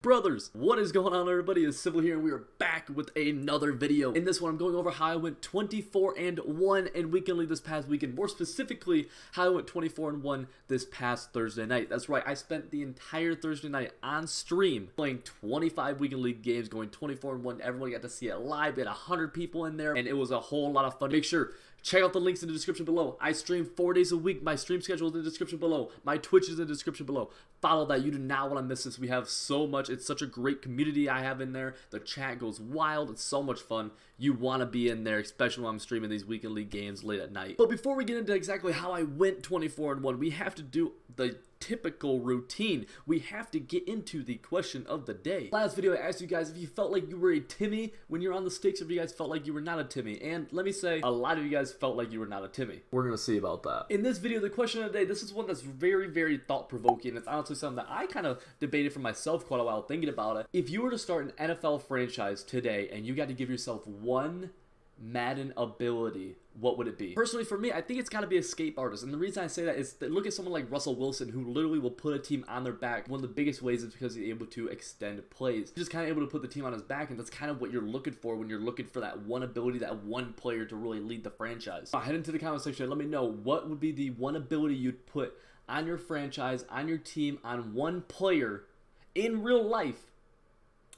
Brothers, what is going on, everybody? It's Civil here, and we are back with another video. In this one, I'm going over how I went 24-1 and weekendly this past weekend. More specifically, how I went 24-1 this past Thursday night. That's right, I spent the entire Thursday night on stream playing 25 weekend league games, going 24-1. Everybody got to see it live. We had 100 people in there, and it was a whole lot of fun. Make sure check out the links in the description below. I stream 4 days a week. My stream schedule is in the description below. My Twitch is in the description below. Follow that. You do not want to miss this. We have so much. It's such a great community I have in there. The chat goes wild. It's so much fun. You want to be in there, especially when I'm streaming these weekend league games late at night. But before we get into exactly how I went 24-1, we have to do the typical routine. We have to get into the question of the day. Last video, I asked you guys if you felt like you were a Timmy when you're on the sticks, if you guys felt like you were not a Timmy. And let me say, a lot of you guys felt like you were not a Timmy. We're gonna see about that. In this video, the question of the day, this is one that's very, very thought-provoking. It's honestly something that I kind of debated for myself quite a while thinking about it. If you were to start an NFL franchise today and you got to give yourself one Madden ability, what would it be? Personally, for me, I think it's got to be escape artist. And the reason I say that is that look at someone like Russell Wilson, who literally will put a team on their back. One of the biggest ways is because he's able to extend plays. He's just kind of able to put the team on his back, and that's kind of what you're looking for when you're looking for that one ability, that one player to really lead the franchise. Head into the comment section and let me know what would be the one ability you'd put on your franchise, on your team, on one player in real life.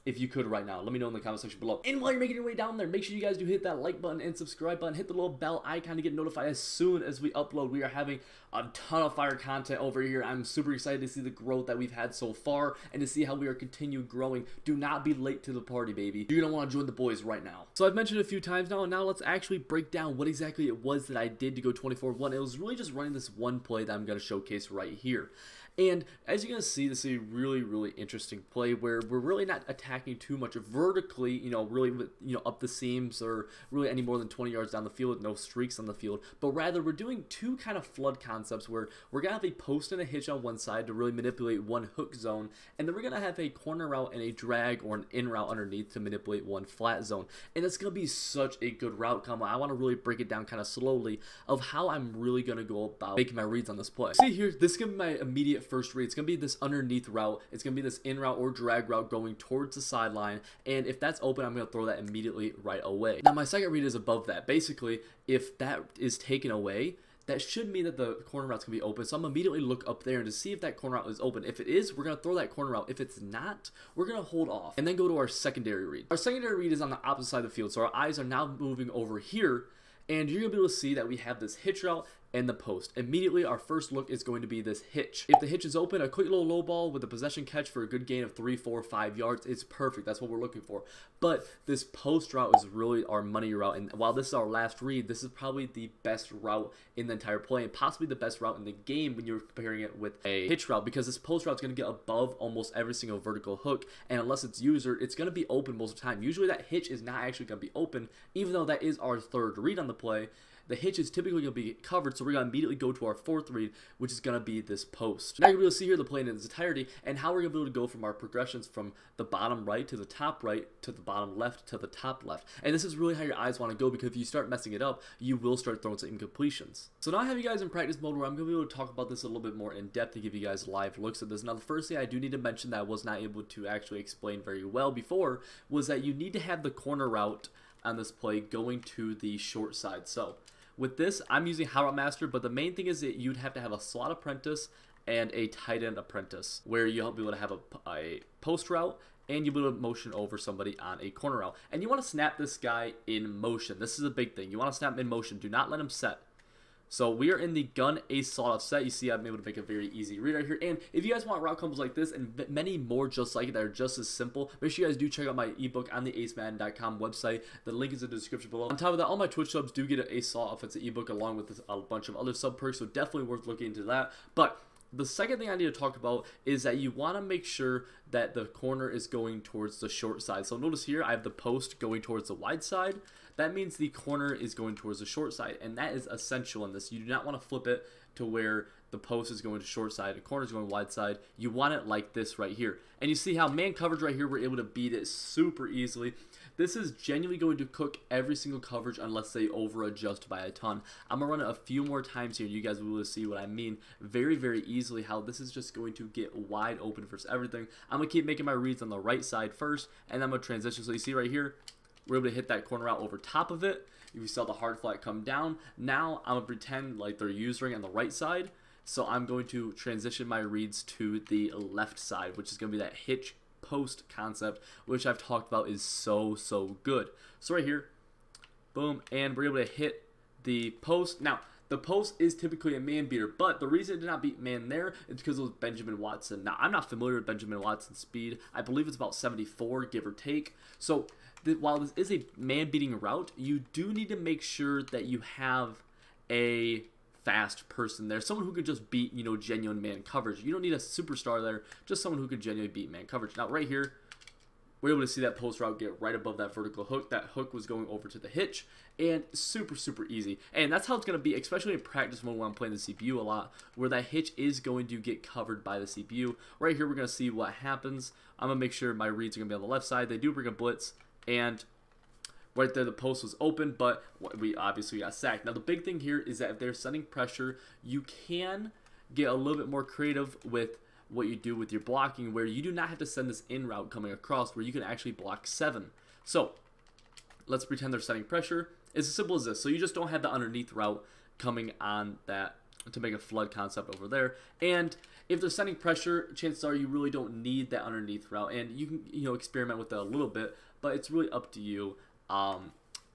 If you could right now, let me know in the comment section below. And while you're making your way down there, make sure you guys do hit that like button and subscribe button. Hit the little bell icon to get notified as soon as we upload. We are having a ton of fire content over here. I'm super excited to see the growth that we've had so far and to see how we are continue growing. Do not be late to the party, baby. You're gonna want to join the boys right now. So I've mentioned it a few times now, and now let's actually break down what exactly it was that I did to go 24-1. It was really just running this one play that I'm gonna showcase right here. And as you're going to see, this is a really, really interesting play where we're really not attacking too much vertically, really with, up the seams or really any more than 20 yards down the field with no streaks on the field. But rather, we're doing two kind of flood concepts where we're going to have a post and a hitch on one side to really manipulate one hook zone. And then we're going to have a corner route and a drag or an in route underneath to manipulate one flat zone. And it's going to be such a good route combo. I want to really break it down kind of slowly of how I'm really going to go about making my reads on this play. See here, this is going to be my immediate first read. It's going to be this underneath route. It's going to be this in route or drag route going towards the sideline. And if that's open, I'm going to throw that immediately right away. Now, my second read is above that. Basically, if that is taken away, that should mean that the corner route's going to be open. So I'm immediately look up there to see if that corner route is open. If it is, we're going to throw that corner route. If it's not, we're going to hold off and then go to our secondary read. Our secondary read is on the opposite side of the field. So our eyes are now moving over here. And you're going to be able to see that we have this hitch route and the post. Immediately, our first look is going to be this hitch. If the hitch is open, a quick little low ball with a possession catch for a good gain of 3, 4, 5 yards is perfect. That's what we're looking for. But this post route is really our money route. And while this is our last read, this is probably the best route in the entire play and possibly the best route in the game when you're comparing it with a hitch route, because this post route is going to get above almost every single vertical hook. And unless it's user, it's going to be open most of the time. Usually that hitch is not actually going to be open, even though that is our third read on the play. The hitch is typically going to be covered, so we're going to immediately go to our fourth read, which is going to be this post. Now you're going to be able to see here the play in its entirety and how we're going to be able to go from our progressions from the bottom right to the top right to the bottom left to the top left. And this is really how your eyes want to go, because if you start messing it up, you will start throwing some incompletions. So now I have you guys in practice mode where I'm going to be able to talk about this a little bit more in depth to give you guys live looks at this. Now the first thing I do need to mention that I was not able to actually explain very well before was that you need to have the corner route on this play going to the short side. So with this, I'm using How Route Master, but the main thing is that you'd have to have a slot apprentice and a tight end apprentice, where you'll be able to have a post route and you'll be able to motion over somebody on a corner route. And you want to snap this guy in motion. This is a big thing. You want to snap him in motion. Do not let him set. So we are in the gun ace slot of set. You see I'm able to make a very easy read right here. And if you guys want route combos like this and many more just like it that are just as simple, make sure you guys do check out my ebook on the acemadden.com website. The link is in the description below. On top of that, all my Twitch subs do get an ace slot offensive ebook along with a bunch of other sub perks, so definitely worth looking into that. But the second thing I need to talk about is that you want to make sure that the corner is going towards the short side. So notice here I have the post going towards the wide side. That means the corner is going towards the short side, and that is essential in this. You do not want to flip it to where the post is going to short side, the corner is going wide side. You want it like this right here. And you see how man coverage right here, we're able to beat it super easily. This is genuinely going to cook every single coverage unless they over adjust by a ton. I'm going to run it a few more times here. You guys will be able to see what I mean very, very easily, how this is just going to get wide open for everything. I'm going to keep making my reads on the right side first, and I'm going to transition. So you see right here, we're able to hit that corner out over top of it. If you saw the hard flat come down, now I'm going to pretend like they're using on the right side. So I'm going to transition my reads to the left side, which is going to be that hitch post concept, which I've talked about is so good. So right here, boom, and we're able to hit the post. Now, the post is typically a man beater, but the reason it did not beat man there is because it was Benjamin Watson. Now, I'm not familiar with Benjamin Watson's speed. I believe it's about 74, give or take. So while this is a man-beating route, you do need to make sure that you have a fast person there, someone who could just beat, you know, genuine man coverage. You don't need a superstar there, just someone who could genuinely beat man coverage. Now, right here, we're able to see that post route get right above that vertical hook. That hook was going over to the hitch, and super easy. And that's how it's going to be, especially in practice mode when I'm playing the CPU a lot, where that hitch is going to get covered by the CPU. Right here, we're going to see what happens. I'm going to make sure my reads are going to be on the left side. They do bring a blitz, and right there, the post was open, but we obviously got sacked. Now, the big thing here is that if they're sending pressure, you can get a little bit more creative with what you do with your blocking, where you do not have to send this in route coming across, where you can actually block 7. So let's pretend they're sending pressure. It's as simple as this. So you just don't have the underneath route coming on that to make a flood concept over there. And if they're sending pressure, chances are you really don't need that underneath route, and you can, you know, experiment with that a little bit, but it's really up to you.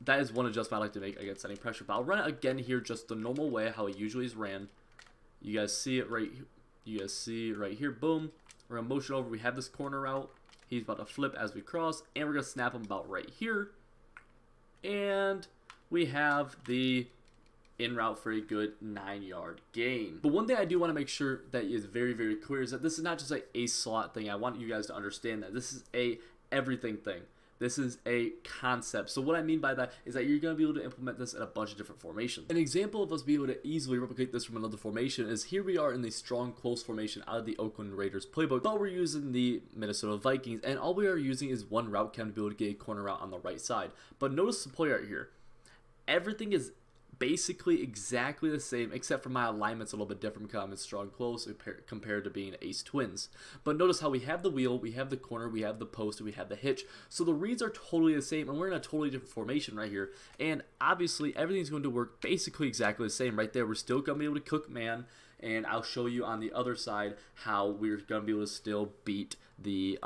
That is one adjustment I like to make against sending pressure. But I'll run it again here just the normal way, how it usually is ran. You guys see it right. You guys see right here. Boom. We're gonna motion over. We have this corner out. He's about to flip as we cross, and we're gonna snap him about right here. And we have the in route for a good 9-yard gain. But one thing I do want to make sure that is very clear is that this is not just like a slot thing. I want you guys to understand that this is a everything thing. This is a concept. So what I mean by that is that you're going to be able to implement this in a bunch of different formations. An example of us being able to easily replicate this from another formation is here we are in the strong close formation out of the Oakland Raiders playbook, but we're using the Minnesota Vikings, and all we are using is one route cam to be able to get a corner out on the right side. But notice the play right here. Everything is basically exactly the same, except for my alignment's a little bit different because I'm in strong close compared to being ace twins. But notice how we have the wheel, we have the corner, we have the post, and we have the hitch. So the reads are totally the same, and we're in a totally different formation right here. And obviously everything's going to work basically exactly the same right there. We're still going to be able to cook man, and I'll show you on the other side how we're going to be able to still beat the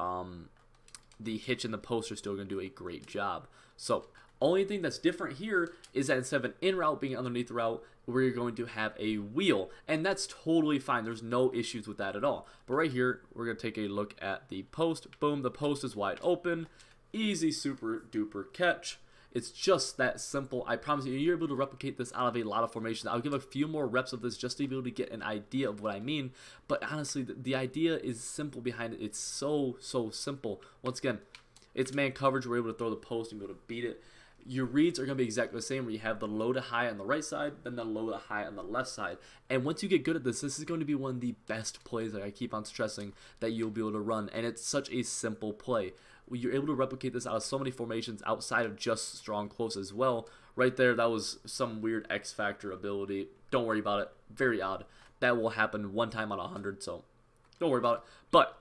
hitch and the post are still going to do a great job. So only thing that's different here is that instead of an in route being underneath the route, we're going to have a wheel, and that's totally fine. There's no issues with that at all. But right here, we're going to take a look at the post. Boom, the post is wide open. Easy, super duper catch. It's just that simple. I promise you, you're able to replicate this out of a lot of formations. I'll give a few more reps of this just to be able to get an idea of what I mean. But honestly, the idea is simple behind it. It's so simple. Once again, it's man coverage. We're able to throw the post and be able to beat it. Your reads are going to be exactly the same, where you have the low to high on the right side, then the low to high on the left side. And once you get good at this, this is going to be one of the best plays that I keep on stressing that you'll be able to run. And it's such a simple play. You're able to replicate this out of so many formations outside of just strong close as well. Right there, that was some weird XFactor ability. Don't worry about it. Very odd. That will happen one time on 100, so don't worry about it. But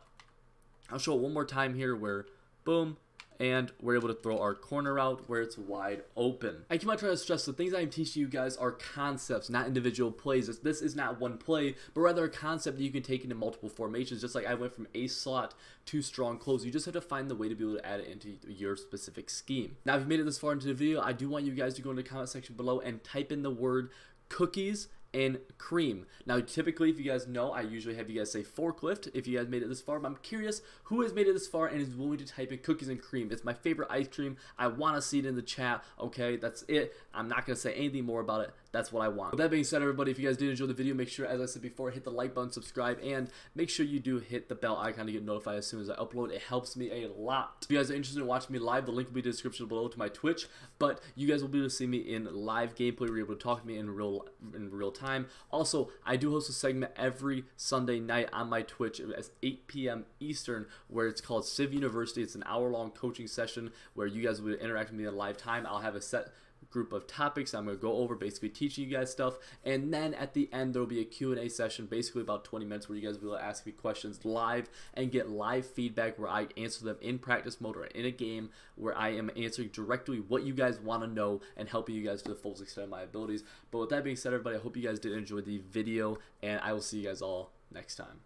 I'll show it one more time here where, boom, and we're able to throw our corner out where it's wide open. I keep on trying to stress the things I'm teaching you guys are concepts, not individual plays. This is not one play, but rather a concept that you can take into multiple formations. Just like I went from ace slot to strong close, you just have to find the way to be able to add it into your specific scheme. Now, if you made it this far into the video, I do want you guys to go in the comment section below and type in the word cookies and cream. Now, typically, if you guys know, I usually have you guys say forklift if you guys made it this far, but I'm curious who has made it this far and is willing to type in cookies and cream. It's my favorite ice cream. I want to see it in the chat. Okay, that's it. I'm not going to say anything more about it. That's what I want. With that being said, everybody, if you guys did enjoy the video, make sure, as I said before, hit the like button, subscribe, and make sure you do hit the bell icon to get notified as soon as I upload. It helps me a lot. If you guys are interested in watching me live, the link will be in the description below to my Twitch, but you guys will be able to see me in live gameplay where you're able to talk to me in real time. Also, I do host a segment every Sunday night on my Twitch at 8 p.m. Eastern where it's called Civ University. It's an hour-long coaching session where you guys will be interacting with me in live time. I'll have a set group of topics I'm going to go over, basically teaching you guys stuff, and then at the end there will be a Q&A session, basically about 20 minutes, where you guys will be able to ask me questions live and get live feedback where I answer them in practice mode or in a game where I am answering directly what you guys want to know and helping you guys to the fullest extent of my abilities. But with that being said, everybody, I hope you guys did enjoy the video, and I will see you guys all next time.